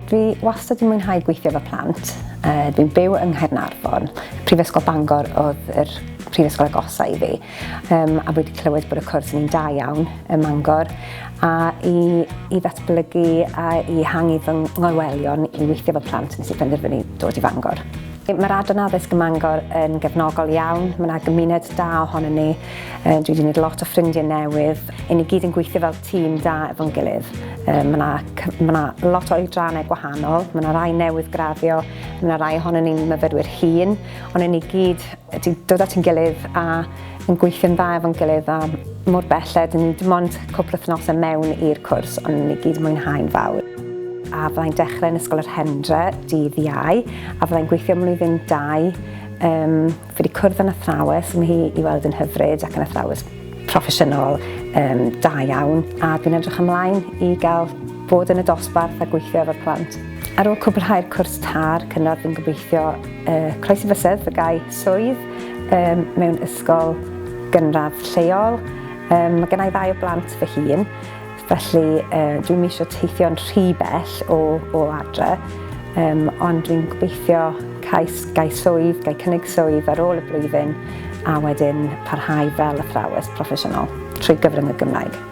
Dwi wastad wedi mwynhau gweithio efo plant. Dwi'n byw yng Nghaernarfon. Prifysgol Bangor oedd yr prifysgol agosau i fi. A wedi clywed bod y cwrs yn un da iawn ym Mangor. A i ddatblygu a i hangu fy ngorwelion i weithio efo plant nes i penderfynu dod i Bangor. Mae'r adran addysg ym Mangor yn gefnogol iawn. Mae yna gymuned da ohono ni. Dwi wedi gwneud lot o ffrindiau newydd. I ni gyd yn gweithio fel tîm da efo'n gilydd. Mae yna lot o oedrannau gwahanol. Mae yna rai newydd graddio. Mae yna rai ohono ni'n myfyrwyr hŷn. Ond ni gyd wedi dod at ein gilydd a yn gweithio'n dda efo'n gilydd a mor belled. Ni dim ond cwpl o wythnosau mewn i'r cwrs, ond ni gyd mwynhau'n fawr. A fyddai'n dechrau yn Ysgol yr Henre dydd Iau, a fyddai'n gweithio mlwyddyn 2. Fi wedi cwrdd yn Athrawes, mae hi i weld yn hyfryd ac yn Athrawes proffesiynol da iawn, a dwi'n edrych ymlaen i gael bod yn y dosbarth a gweithio efo'r plant. Ar ôl cwblhau'r cwrs TAR Cynradd, fi'n gobeithio croesi fysydd fy gau swydd mewn ysgol gynradd lleol. Mae gennau 2 o blant fy hun. Felly, dwi'n eisiau teithio'n rhy bell o adre, ond dwi'n gobeithio gai swydd, gai cynnig swydd ar ôl y blwyddyn a wedyn parhau fel athrawes proffesiynol trwy gyfrwng y Gymraeg.